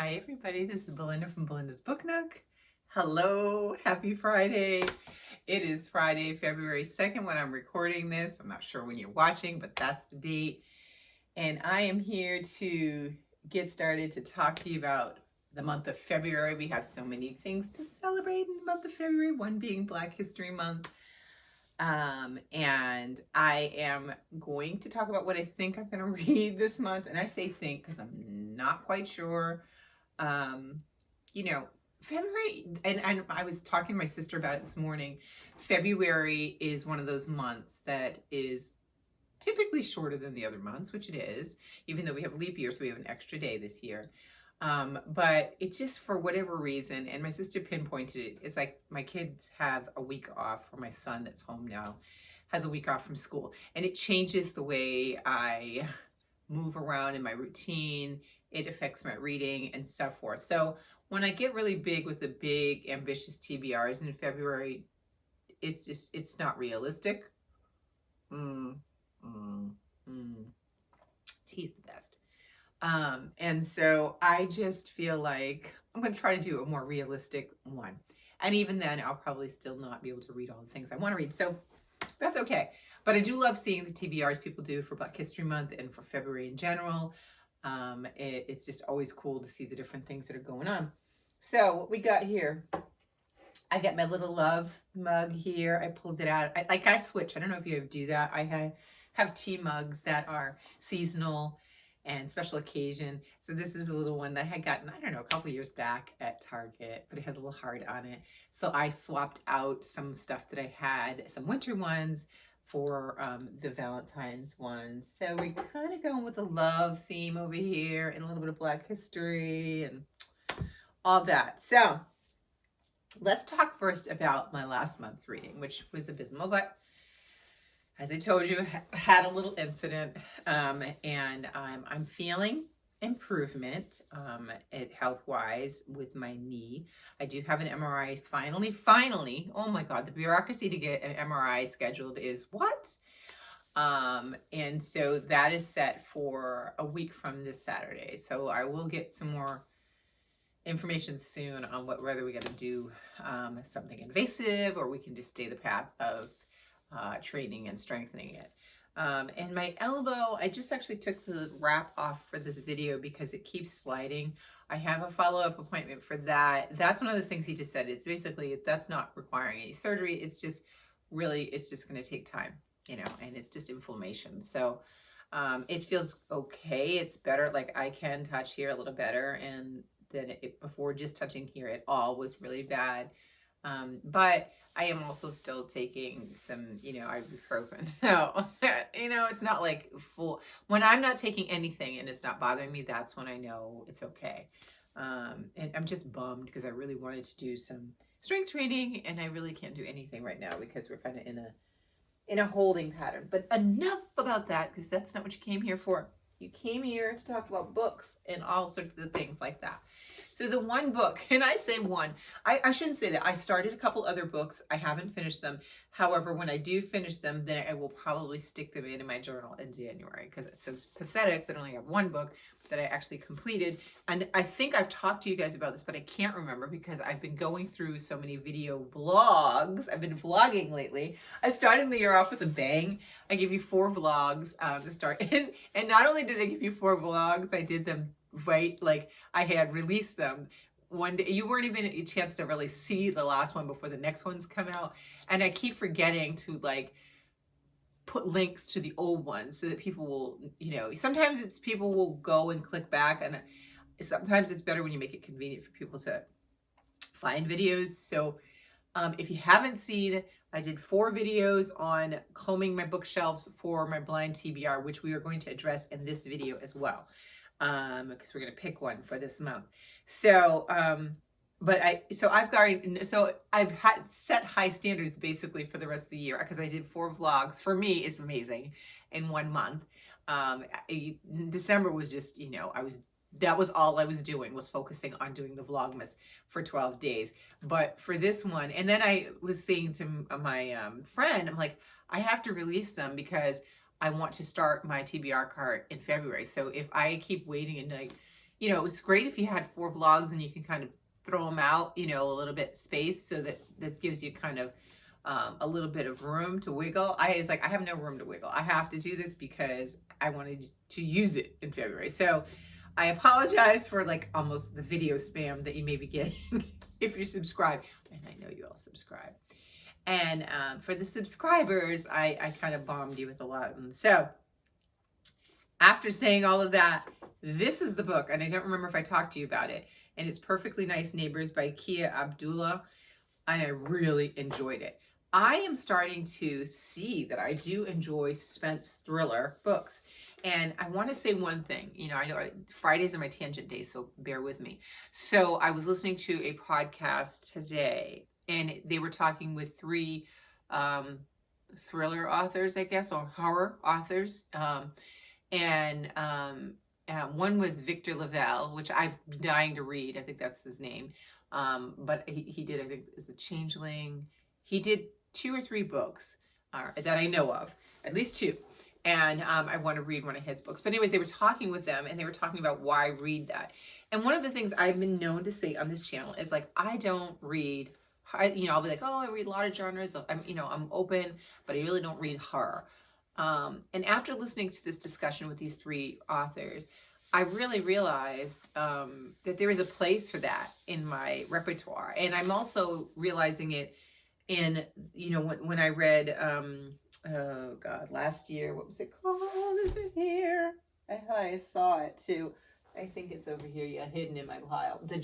Hi everybody, this is Belinda from Belinda's Book Nook. Hello, happy Friday. It is Friday, February 2nd when I'm recording this. I'm not sure when you're watching, but that's the date. And I am here to get started to talk to you about the month of February. We have so many things to celebrate in the month of February, one being Black History Month. And I am going to talk about what I think I'm going to read this month. And I say think because I'm not quite sure. February, and I was talking to my sister about it this morning. February is one of those months that is typically shorter than the other months, which it is, even though we have leap year, so we have an extra day this year. But it's just for whatever reason, and my sister pinpointed it, it's like my kids have a week off, or my son that's home now has a week off from school, and it changes the way I move around in my routine. It affects my reading and so forth. So when I get really big with the big ambitious TBRs in February, it's not realistic. Tea's the best. And so I just feel like I'm going to try to do a more realistic one. And even then, I'll probably still not be able to read all the things I want to read. So that's okay. But I do love seeing the TBRs people do for Black History Month and for February in general. It's just always cool to see the different things that are going on. So what we got here, I got my little love mug here. I pulled it out. I switch. I don't know if you ever do that. I have tea mugs that are seasonal and special occasion. So this is a little one that I had gotten, I don't know, a couple years back at Target, but it has a little heart on it. So I swapped out some stuff that I had, some winter ones for the Valentine's ones. So we're kind of going with the love theme over here and a little bit of Black history and all that. So let's talk first about my last month's reading, which was abysmal, but as I told you, had a little incident, and I'm feeling improvement health-wise with my knee. I do have an MRI finally. Oh my God, the bureaucracy to get an MRI scheduled is what? And so that is set for a week from this Saturday. So I will get some more information soon on whether we got to do something invasive or we can just stay the path of training and strengthening it. And my elbow, I just actually took the wrap off for this video because it keeps sliding. I have a follow-up appointment for that. That's one of those things he just said. It's basically, that's not requiring any surgery. It's just really, it's just going to take time, and it's just inflammation. So it feels okay. It's better. Like I can touch here a little better, and then before just touching here at all was really bad. But I am also still taking some, ibuprofen. So, it's not like full. When I'm not taking anything and it's not bothering me, that's when I know it's okay. And I'm just bummed because I really wanted to do some strength training and I really can't do anything right now because we're kind of in a holding pattern. But enough about that because that's not what you came here for. You came here to talk about books and all sorts of things like that. So the one book, and I say one, I shouldn't say that. I started a couple other books. I haven't finished them. However, when I do finish them, then I will probably stick them in my journal in January because it's so pathetic that I only have one book that I actually completed. And I think I've talked to you guys about this, but I can't remember because I've been going through so many video vlogs. I've been vlogging lately. I started the year off with a bang. I gave you 4 vlogs to start. And not only did I give you 4 vlogs, I did them right, like I had released them one day. You weren't even a chance to really see the last one before the next ones come out. And I keep forgetting to like put links to the old ones so that people will, sometimes it's people will go and click back, and sometimes it's better when you make it convenient for people to find videos. So if you haven't seen, I did 4 videos on combing my bookshelves for my blind TBR, which we are going to address in this video as well. Because we're going to pick one for this month. So, I've had set high standards basically for the rest of the year because I did 4 vlogs. For me, it's amazing in 1 month. December was just, that was all I was doing, was focusing on doing the Vlogmas for 12 days. But for this one, and then I was saying to my friend, I'm like, I have to release them because I want to start my TBR cart in February. So if I keep waiting and like, you know, it's great if you had 4 vlogs and you can kind of throw them out, you know, a little bit space, so that gives you kind of a little bit of room to wiggle. I was like, I have no room to wiggle. I have to do this because I wanted to use it in February. So I apologize for like almost the video spam that you may be getting if you subscribe. And I know you all subscribe. And for the subscribers, I kind of bombed you with a lot of them. So after saying all of that, this is the book. And I don't remember if I talked to you about it. And it's Perfectly Nice Neighbors by Kia Abdullah. And I really enjoyed it. I am starting to see that I do enjoy suspense thriller books. And I want to say one thing. You know, I know Fridays are my tangent days, so bear with me. So I was listening to a podcast today, and they were talking with 3 thriller authors, I guess, or horror authors. One was Victor Lavelle, which I've been dying to read. I think that's his name. But he did, I think, is The Changeling. He did 2 or 3 books that I know of, at least 2. And I want to read one of his books. But anyways, they were talking with them, and they were talking about why read that. And one of the things I've been known to say on this channel is like, I don't read, you know, I'll be like, oh, I read a lot of genres. I'm open, but I really don't read horror. And after listening to this discussion with these 3 authors, I really realized that there is a place for that in my repertoire. And I'm also realizing it in, you know, when I read, oh God, last year, what was it called? Is it here? I thought I saw it too. I think it's over here, yeah, hidden in my pile. The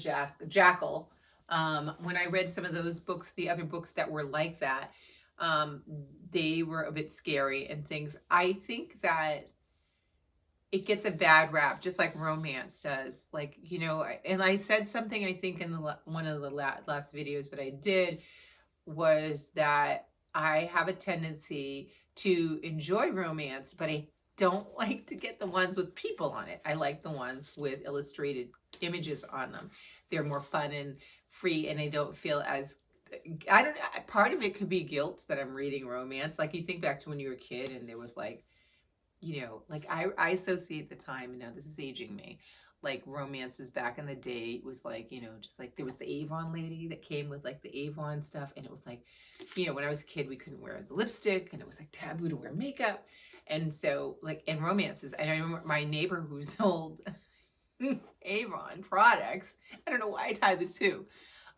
Jackal. When I read some of those books, the other books that were like that, they were a bit scary and things. I think that it gets a bad rap, just like romance does. Like, you know, and I said something, I think in one of the last videos that I did, was that I have a tendency to enjoy romance, but I don't like to get the ones with people on it. I like the ones with illustrated images on them. They're more fun and free, and I don't feel as, I don't know, part of it could be guilt that I'm reading romance. Like, you think back to when you were a kid and there was like, you know, like I associate the time, and now this is aging me, like romances back in the day was like, you know, just like there was the Avon lady that came with like the Avon stuff, and it was like, you know, when I was a kid we couldn't wear the lipstick, and it was like taboo to wear makeup. And so like in romances, and I remember my neighbor who sold Avon products, I don't know why I tied the 2,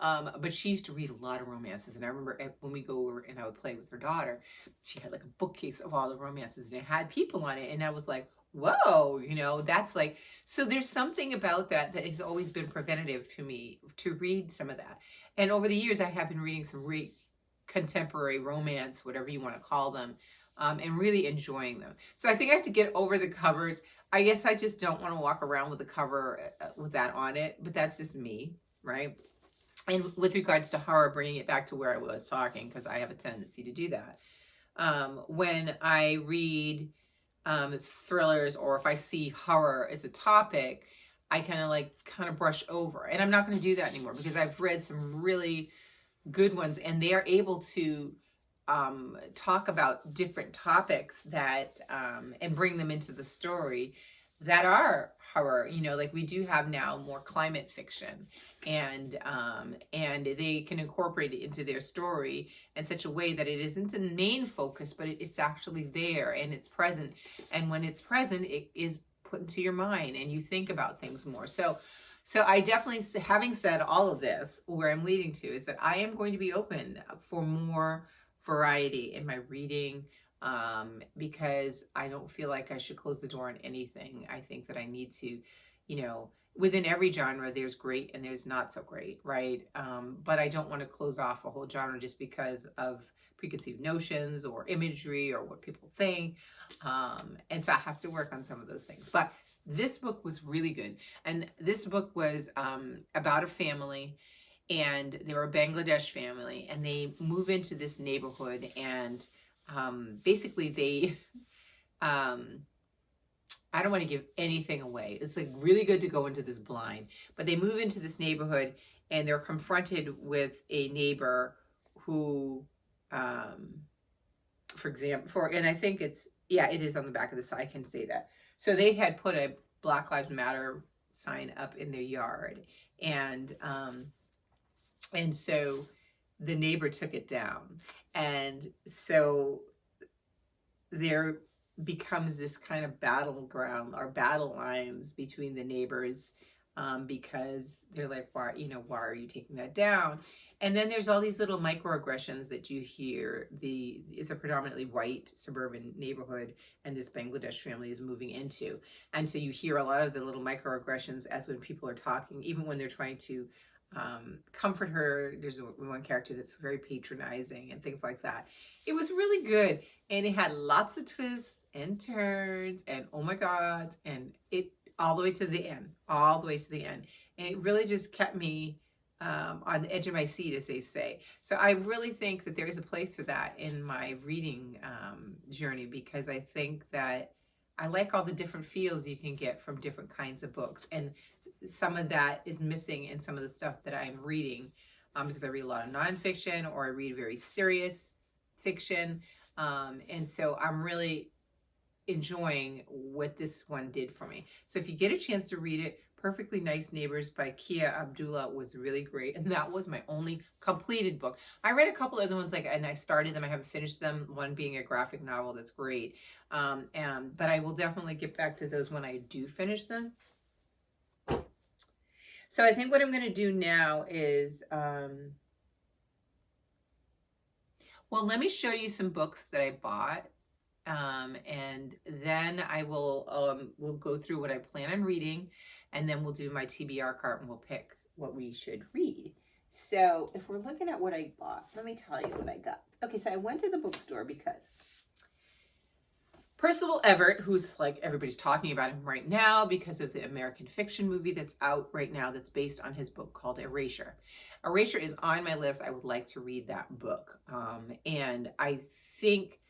but she used to read a lot of romances. And I remember when we go over and I would play with her daughter, she had like a bookcase of all the romances, and it had people on it. And I was like, whoa, you know, that's like, so there's something about that that has always been preventative to me to read some of that. And over the years, I have been reading some contemporary romance, whatever you want to call them, and really enjoying them. So I think I have to get over the covers. I guess I just don't want to walk around with the cover with that on it, but that's just me, right? And with regards to horror, bringing it back to where I was talking, because I have a tendency to do that. When I read thrillers, or if I see horror as a topic, I kind of brush over. And I'm not going to do that anymore, because I've read some really good ones, and they are able to talk about different topics that and bring them into the story that are horror. You know, like we do have now more climate fiction, and they can incorporate it into their story in such a way that it isn't the main focus, but it's actually there and it's present. And when it's present, it is put into your mind and you think about things more. So I definitely, having said all of this, where I'm leading to is that I am going to be open for more variety in my reading, because I don't feel like I should close the door on anything. I think that I need to, you know, within every genre, there's great and there's not so great, right? But I don't want to close off a whole genre just because of preconceived notions or imagery or what people think. And so I have to work on some of those things. But this book was really good. And this book was about a family, and they were a Bangladesh family, and they move into this neighborhood, and basically they, I don't want to give anything away. It's like really good to go into this blind, but they move into this neighborhood and they're confronted with a neighbor who, for example, and I think it is on the back of the side, I can say that. So they had put a Black Lives Matter sign up in their yard. And so the neighbor took it down. And so there becomes this kind of battleground or battle lines between the neighbors, because they're like, why are you taking that down? And then there's all these little microaggressions that you hear. It's a predominantly white suburban neighborhood, and this Bangladesh family is moving into. And so you hear a lot of the little microaggressions as when people are talking, even when they're trying to comfort her. There's one character that's very patronizing and things like that. It was really good, and it had lots of twists and turns and oh my god, and it all the way to the end, and it really just kept me on the edge of my seat, as they say. So I really think that there is a place for that in my reading journey, because I think that I like all the different feels you can get from different kinds of books, and some of that is missing in some of the stuff that I'm reading, because I read a lot of nonfiction, or I read very serious fiction, and so I'm really enjoying what this one did for me. So if you get a chance to read it, Perfectly Nice Neighbors by Kia Abdullah was really great, and that was my only completed book. I read a couple other ones, and I started them, I haven't finished them, one being a graphic novel that's great, but I will definitely get back to those when I do finish them. So I think what I'm going to do now is, well, let me show you some books that I bought, and then I will we'll go through what I plan on reading, and then we'll do my TBR cart, and we'll pick what we should read. So if we're looking at what I bought, let me tell you what I got. Okay, so I went to the bookstore because Percival Everett, who's like everybody's talking about him right now because of the American fiction movie that's out right now that's based on his book called Erasure. Erasure is on my list. I would like to read that book. And I think,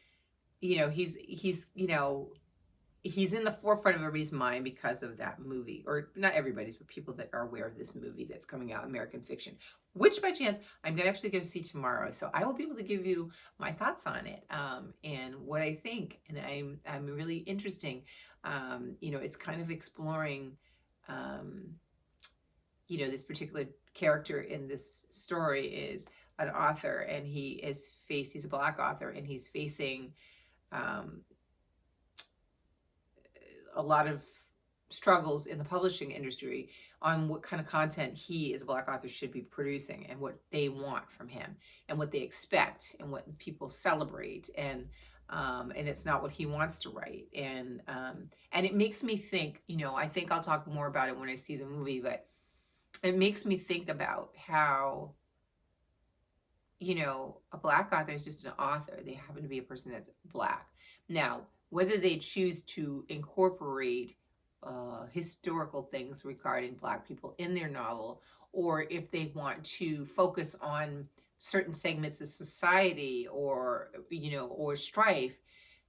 he's in the forefront of everybody's mind because of that movie, or not everybody's, but people that are aware of this movie that's coming out, American Fiction, which by chance I'm going to actually go see tomorrow. So I will be able to give you my thoughts on it, and what I think. And I'm really interesting. It's kind of exploring, this particular character in this story is an author, and he's a Black author, and he's facing a lot of struggles in the publishing industry on what kind of content he as a Black author should be producing, and what they want from him, and what they expect, and what people celebrate, and it's not what he wants to write, and it makes me think. I think I'll talk more about it when I see the movie, but it makes me think about how a Black author is just an author. They happen to be a person that's Black. Now, whether they choose to incorporate historical things regarding Black people in their novel, or if they want to focus on certain segments of society, or strife,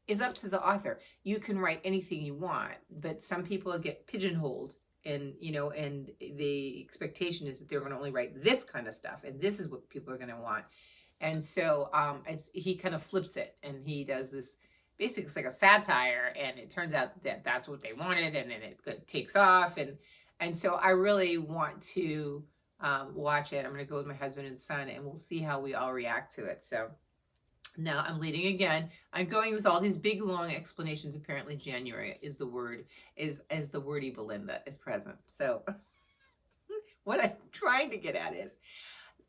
is up to the author. You can write anything you want, but some people get pigeonholed, and and the expectation is that they're going to only write this kind of stuff, and this is what people are going to want. And so he kind of flips it, and he does this. Basically, it's like a satire, and it turns out that that's what they wanted, and then it takes off, and so I really want to watch it. I'm going to go with my husband and son, and we'll see how we all react to it. So now I'm leading again. I'm going with all these big, long explanations. Apparently, January is the wordy Belinda is present. So what I'm trying to get at is,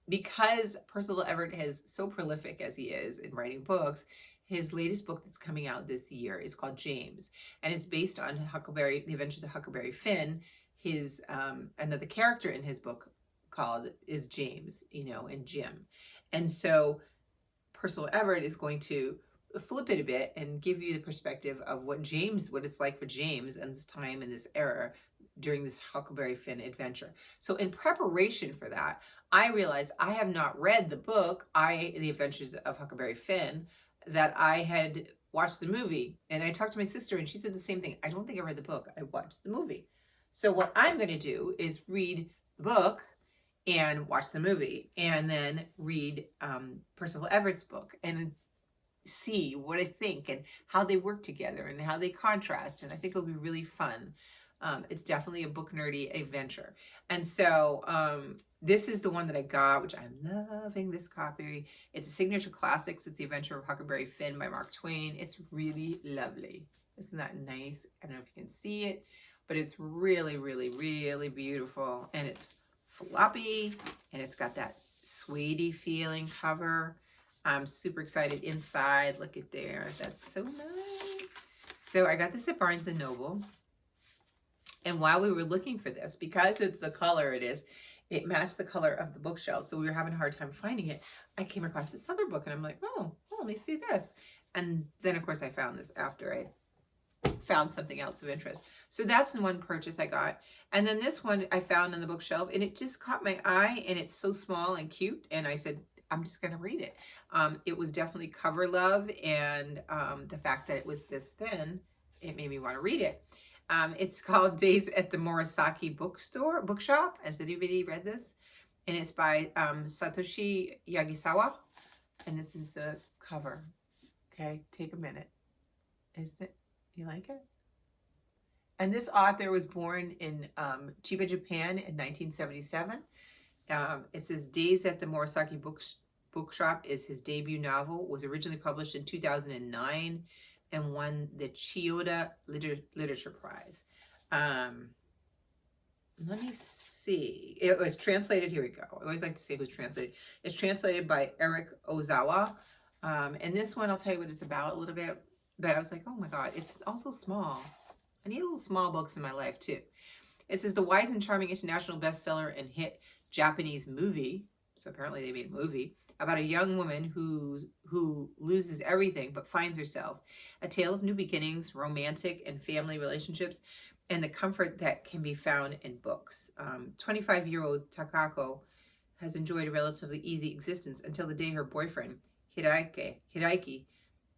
because Percival Everett is so prolific as he is in writing books, his latest book that's coming out this year is called James, and it's based on The Adventures of Huckleberry Finn. His another character in his book is James, and Jim. And so Percival Everett is going to flip it a bit and give you the perspective of what it's like for James and this time in this era during this Huckleberry Finn adventure. So in preparation for that, I realized I have not read the book, The Adventures of Huckleberry Finn, that I had watched the movie. And I talked to my sister, and she said the same thing. I don't think I read the book. I watched the movie. So what I'm going to do is read the book and watch the movie, and then read Percival Everett's book and see what I think, and how they work together, and how they contrast. And I think it'll be really fun. It's definitely a book nerdy adventure. And so this is the one that I got, which I'm loving this copy. It's a Signature Classics. It's The Adventure of Huckleberry Finn by Mark Twain. It's really lovely. Isn't that nice? I don't know if you can see it, but it's really, really, really beautiful. And it's floppy, and it's got that suede feeling cover. I'm super excited inside. Look at there. That's so nice. So I got this at Barnes & Noble. And while we were looking for this, because it's the color it is, it matched the color of the bookshelf. So we were having a hard time finding it. I came across this other book and I'm like, oh, let me see this. And then of course I found this after I found something else of interest. So that's the one purchase I got. And then this one I found on the bookshelf and it just caught my eye, and it's so small and cute. And I said, I'm just going to read it. It was definitely cover love, and the fact that it was this thin, it made me want to read it. It's called Days at the Murasaki Bookshop. Has anybody read this? And it's by Satoshi Yagisawa. And this is the cover. Okay, take a minute. Isn't it? You like it? And this author was born in Chiba, Japan in 1977. It says Days at the Murasaki Bookshop is his debut novel. Was originally published in 2009 and won the Chiyoda Literature Prize. Let me see. It was translated. Here we go. I always like to say who's translated. It's translated by Eric Ozawa. And this one, I'll tell you what it's about a little bit. But I was like, oh my God, it's also small. I need little small books in my life too. It says the wise and charming international bestseller and hit Japanese movie. So apparently they made a movie about a young woman who loses everything but finds herself. A tale of new beginnings, romantic and family relationships, and the comfort that can be found in books. 25-year-old Takako has enjoyed a relatively easy existence until the day her boyfriend, Hiraiki,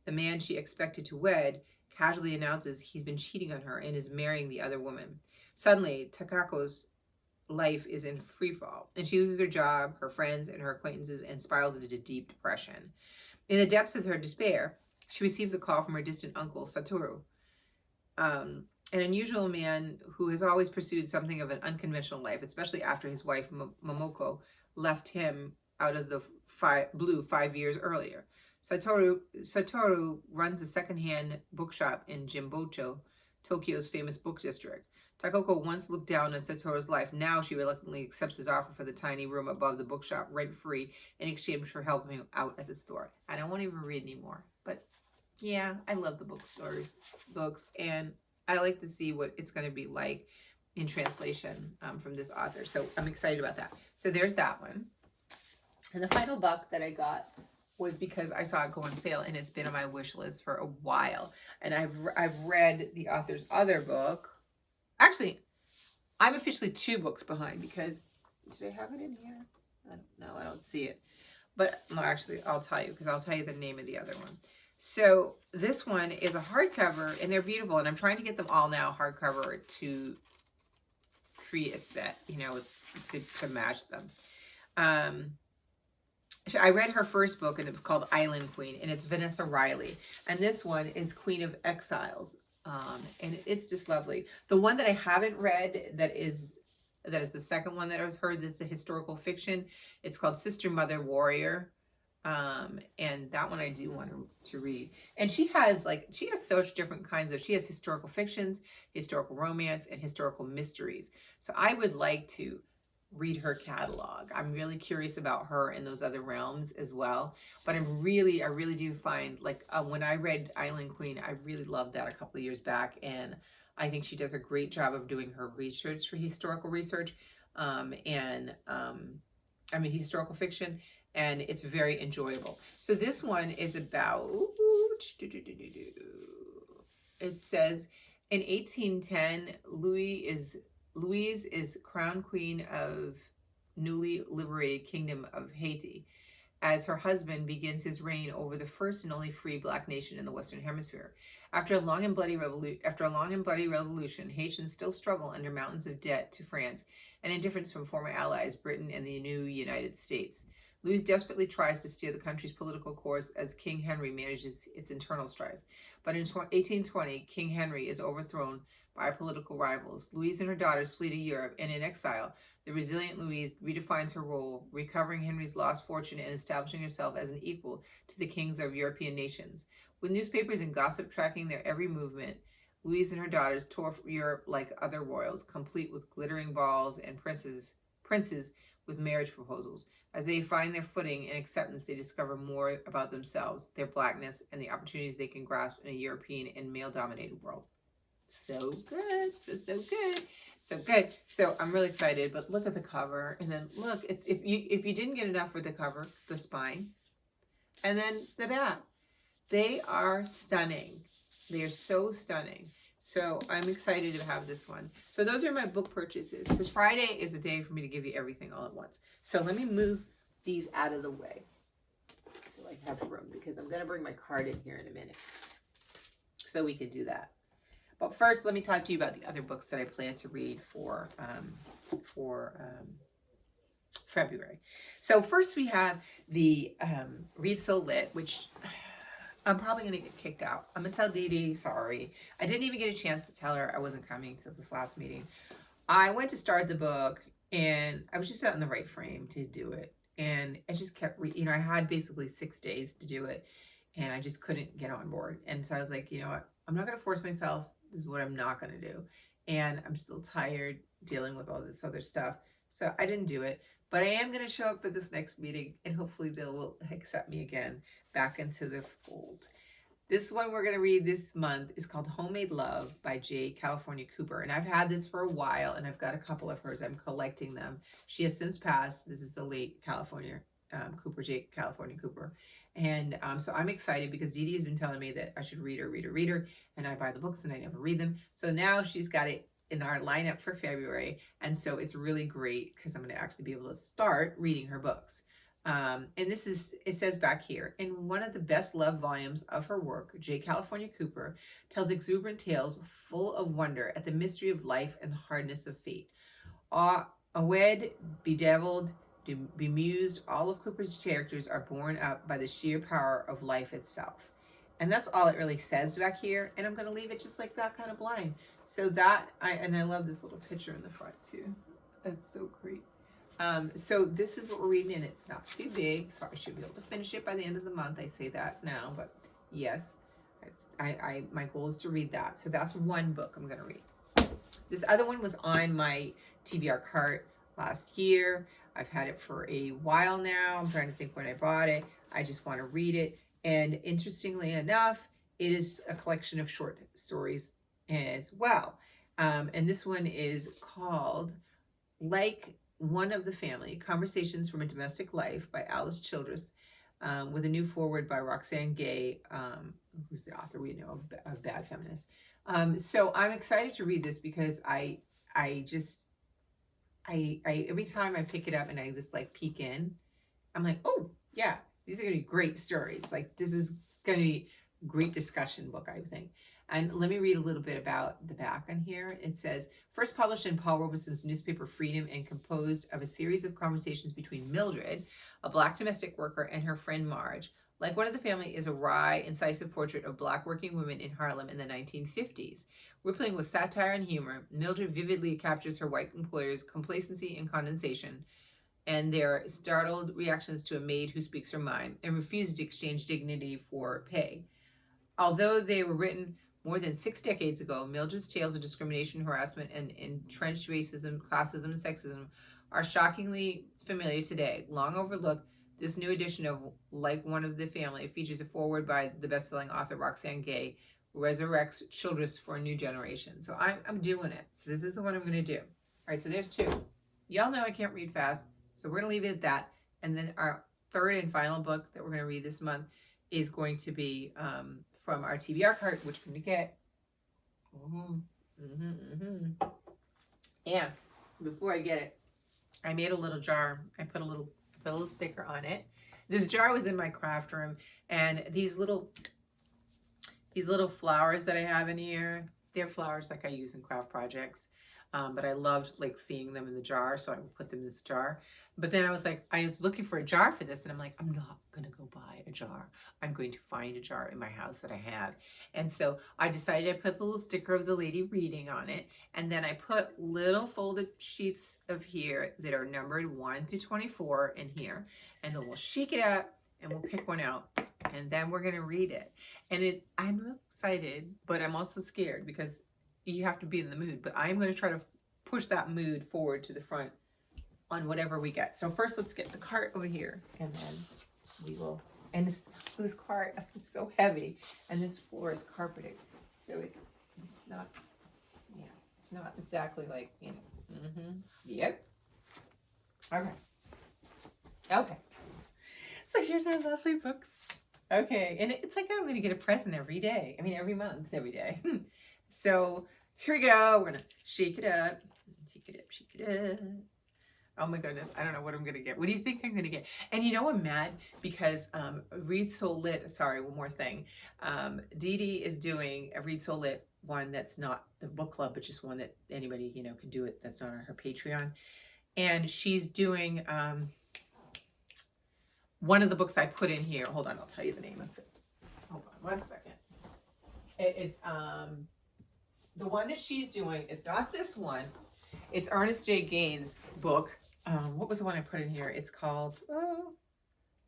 the man she expected to wed, casually announces he's been cheating on her and is marrying the other woman. Suddenly, Takako's life is in freefall, and she loses her job, her friends, and her acquaintances, and spirals into deep depression. In the depths of her despair, she receives a call from her distant uncle, Satoru, an unusual man who has always pursued something of an unconventional life, especially after his wife, Momoko, left him out of the blue 5 years earlier. Satoru runs a secondhand bookshop in Jimbocho, Tokyo's famous book district. Takako once looked down on Satoru's life. Now she reluctantly accepts his offer for the tiny room above the bookshop, rent-free, in exchange for helping him out at the store. I don't want to even read anymore, but yeah, I love the books, and I like to see what it's going to be like in translation from this author. So I'm excited about that. So there's that one. And the final book that I got was because I saw it go on sale, and it's been on my wish list for a while. And I've read the author's other book. Actually, I'm officially 2 books behind because, did I have it in here? No, I don't see it. But no, actually, I'll tell you, because I'll tell you the name of the other one. So this one is a hardcover, and they're beautiful. And I'm trying to get them all now hardcover to create a set, you know, to match them. I read her first book, and it was called Island Queen, and it's Vanessa Riley. And this one is Queen of Exiles. And it's just lovely. The one that I haven't read that is the second one that I was heard that's a historical fiction. It's called Sister Mother Warrior. And that one I do want to read. And she has such different kinds of, she has historical fictions, historical romance, and historical mysteries. So I would like to read her catalog. I'm really curious about her in those other realms as well. But I really do find, like, when I read Island Queen, I really loved that a couple of years back, and I think she does a great job of doing her research for historical research, historical fiction, and it's very enjoyable. So this one is about, it says, in 1810, Louise is crowned queen of newly liberated kingdom of Haiti as her husband begins his reign over the first and only free black nation in the Western Hemisphere. After a long and bloody revolution, Haitians still struggle under mountains of debt to France and indifference from former allies Britain and the new United States. Louise desperately tries to steer the country's political course as King Henry manages its internal strife. But in 1820, King Henry is overthrown by political rivals. Louise and her daughters flee to Europe, and in exile, the resilient Louise redefines her role, recovering Henry's lost fortune and establishing herself as an equal to the kings of European nations. With newspapers and gossip tracking their every movement, Louise and her daughters tour Europe like other royals, complete with glittering balls and princes with marriage proposals. As they find their footing and acceptance, they discover more about themselves, their blackness, and the opportunities they can grasp in a European and male-dominated world. So good, so good, so good. So I'm really excited. But look at the cover, and then look, if you didn't get enough with the cover, the spine, and then the back, they are stunning. They are so stunning. So I'm excited to have this one. So those are my book purchases, because Friday is a day for me to give you everything all at once. So let me move these out of the way so I have room, because I'm going to bring my card in here in a minute so we can do that. But first, let me talk to you about the other books that I plan to read for February. So first we have the Read So Lit, which I'm probably going to get kicked out. I'm going to tell Dee Dee, sorry. I didn't even get a chance to tell her I wasn't coming to this last meeting. I went to start the book, and I was just not in the right frame to do it. And I just kept, I had basically 6 days to do it, and I just couldn't get on board. And so I was like, you know what? I'm not going to force myself. This is what I'm not going to do. And I'm still tired dealing with all this other stuff. So I didn't do it. But I am going to show up for this next meeting, and hopefully they will accept me again back into the fold. This one we're going to read this month is called Homemade Love by J. California Cooper. And I've had this for a while, and I've got a couple of hers. I'm collecting them. She has since passed. This is the late California Cooper, J. California Cooper. And so I'm excited because Dee Dee has been telling me that I should read her. And I buy the books and I never read them. So now she's got it in our lineup for February. And so it's really great because I'm going to actually be able to start reading her books. And this is, it says back here, in one of the best loved volumes of her work, J. California Cooper tells exuberant tales full of wonder at the mystery of life and the hardness of fate. Awed, bedeviled, bemused, all of Cooper's characters are borne up by the sheer power of life itself. And that's all it really says back here. And I'm going to leave it just like that, kind of blind. So that, I love this little picture in the front too. That's so great. So this is what we're reading, and it's not too big, so I should be able to finish it by the end of the month. I say that now, but yes, my goal is to read that. So that's one book I'm going to read. This other one was on my TBR cart last year. I've had it for a while now. I'm trying to think when I bought it. I just want to read it. And interestingly enough, it is a collection of short stories as well. And this one is called Like One of the Family, Conversations from a Domestic Life by Alice Childress, with a new foreword by Roxane Gay, who's the author we know of Bad Feminist. So I'm excited to read this because I every time I pick it up and I just like peek in, I'm like, oh yeah, these are gonna be great stories. Like this is gonna be a great discussion book, I think. And let me read a little bit about the back on here. It says, first published in Paul Robeson's newspaper Freedom and composed of a series of conversations between Mildred, a Black domestic worker, and her friend Marge. Like One of the Family is a wry, incisive portrait of Black working women in Harlem in the 1950s. Rippling with satire and humor, Mildred vividly captures her white employers' complacency and condescension, and their startled reactions to a maid who speaks her mind and refuses to exchange dignity for pay. Although they were written more than 6 decades ago, Mildred's tales of discrimination, harassment, and entrenched racism, classism, and sexism are shockingly familiar today. Long overlooked, this new edition of Like One of the Family features a foreword by the best-selling author Roxane Gay, resurrects Childress for a new generation. So I'm doing it. So this is the one I'm going to do. All right, so there's 2. Y'all know I can't read fast, so we're going to leave it at that. And then our third and final book that we're going to read this month is going to be from our TBR cart, which I'm going to get. And before I get it, I made a little jar. I put a little sticker on it. This jar was in my craft room, and these little flowers that I have in here, they're flowers like I use in craft projects. but I loved like seeing them in the jar, so I would put them in this jar. But then I was like, I was looking for a jar for this, and I'm like, I'm not gonna go buy a jar. I'm going to find a jar in my house that I have. And so I decided I put the little sticker of the lady reading on it, and then I put little folded sheets of here that are numbered 1 through 24 in here, and then we'll shake it up and we'll pick one out, and then we're gonna read it. And I'm real excited, but I'm also scared because you have to be in the mood. But I'm going to try to push that mood forward to the front on whatever we get. So first, let's get the cart over here, and then we will. And this cart is so heavy, and this floor is carpeted, so it's not, yeah, it's not exactly like, you know. Yep. Okay. So here's our lovely books. Okay, and it's like I'm going to get a present every day. I mean, every month, every day. So here we go. We're going to shake it up. Shake it up, shake it up. Oh my goodness, I don't know what I'm going to get. What do you think I'm going to get? And you know I'm mad because Read Soul Lit, sorry, one more thing. Dee Dee is doing a Read Soul Lit one that's not the book club, but just one that anybody, you know, can do it that's not on her Patreon. And she's doing one of the books I put in here. Hold on, I'll tell you the name of it. Hold on 1 second. It is the one that she's doing is not this one. It's Ernest J. Gaines' book. What was the one I put in here? It's called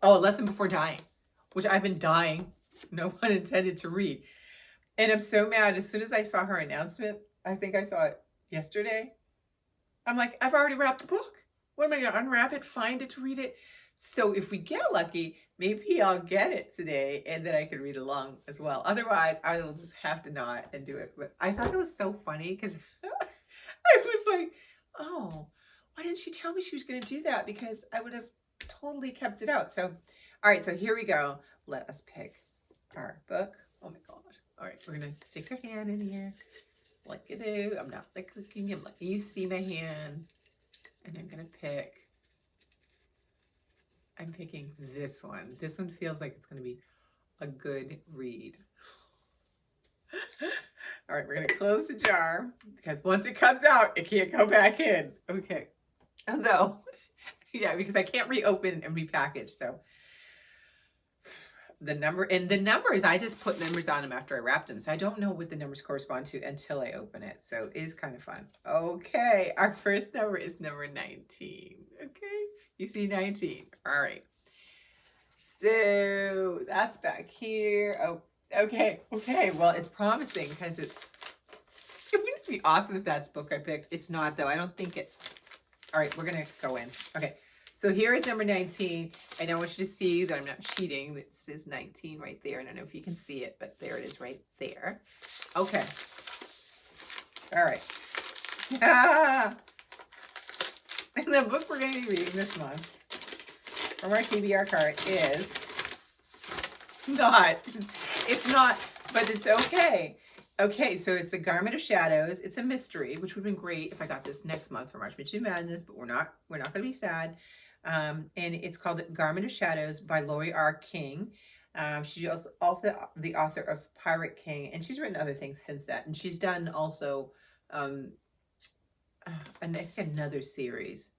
A Lesson Before Dying, which I've been dying, no pun intended, to read. And I'm so mad. As soon as I saw her announcement, I think I saw it yesterday, I'm like, I've already wrapped the book. What am I going to unwrap it, find it to read it? So if we get lucky, maybe I'll get it today and then I can read along as well. Otherwise, I will just have to not and do it. But I thought it was so funny because I was like, oh, why didn't she tell me she was going to do that? Because I would have totally kept it out. So, all right, so here we go. Let us pick our book. Oh my God. All right, we're going to stick our hand in here. Like you do. I'm not like clicking. I'm letting you see my hand. And I'm going to pick. I'm picking this one. This one feels like it's going to be a good read. All right, we're going to close the jar because once it comes out, it can't go back in. Okay. Although, yeah, because I can't reopen and repackage. So the numbers, I just put numbers on them after I wrapped them. So I don't know what the numbers correspond to until I open it. So it is kind of fun. Okay, our first number is number 19. Okay, you see 19. All right. So that's back here. Oh, okay. Well, it's promising because it wouldn't be awesome if that's the book I picked. It's not though. I don't think it's. All right, we're gonna go in. Okay. So here is number 19, and I want you to see that I'm not cheating. It says 19 right there. I don't know if you can see it, but there it is right there. Okay. All right. And the book we're going to be reading this month from our TBR cart is not, it's not, but it's okay. Okay, so it's A Garment of Shadows. It's a mystery, which would have been great if I got this next month for March Midnight Madness, but we're not going to be sad. And it's called Garment of Shadows by Lori R. King. She's also the author of Pirate King, and she's written other things since that. And she's done also another series.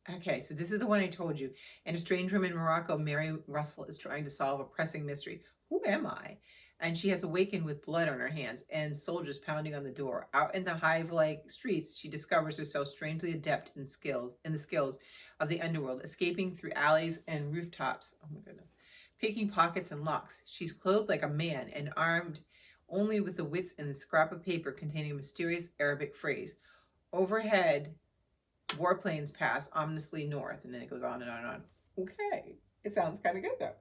Okay, so this is the one I told you. In a strange room in Morocco, Mary Russell is trying to solve a pressing mystery. Who am I? And she has awakened with blood on her hands and soldiers pounding on the door. Out in the hive-like streets, she discovers herself strangely adept in the skills of the underworld, escaping through alleys and rooftops. Oh my goodness. Picking pockets and locks. She's clothed like a man and armed only with the wits and a scrap of paper containing a mysterious Arabic phrase. Overhead, warplanes pass ominously north, and then it goes on and on and on. Okay, it sounds kind of good though.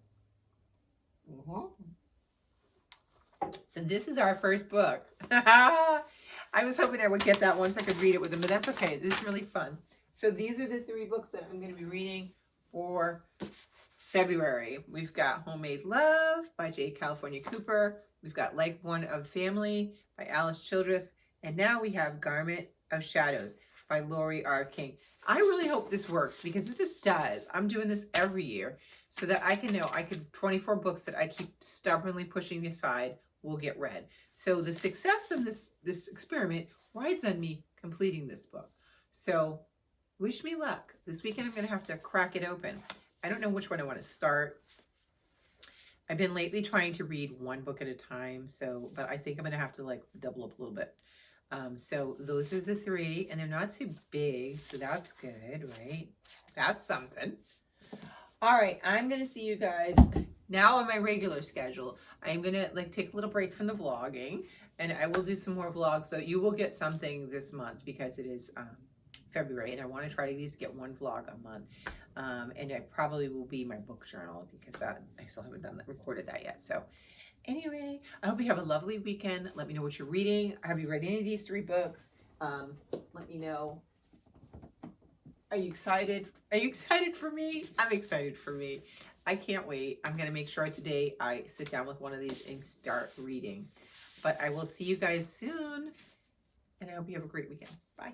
So this is our first book. I was hoping I would get that one so I could read it with them, but that's okay. This is really fun. So these are the 3 books that I'm going to be reading for February. We've got Homemade Love by J. California Cooper. We've got Like One of Family by Alice Childress. And now we have Garment of Shadows by Lori R. King. I really hope this works, because if this does, I'm doing this every year so that I can know 24 books that I keep stubbornly pushing aside will get read. So the success of this experiment rides on me completing this book. So wish me luck. This weekend I'm going to have to crack it open. I don't know which one I want to start. I've been lately trying to read one book at a time, but I think I'm going to have to like double up a little bit. So those are the three, and they're not too big, so that's good, right? That's something. All right, I'm going to see you guys now on my regular schedule. I'm going to like take a little break from the vlogging, and I will do some more vlogs. So you will get something this month because it is February, and I want to try to at least get one vlog a month. And it probably will be my book journal because I still haven't recorded that yet. So anyway, I hope you have a lovely weekend. Let me know what you're reading. Have you read any of these 3 books? Let me know. Are you excited? Are you excited for me? I'm excited for me. I can't wait. I'm going to make sure today I sit down with one of these and start reading. But I will see you guys soon. And I hope you have a great weekend. Bye.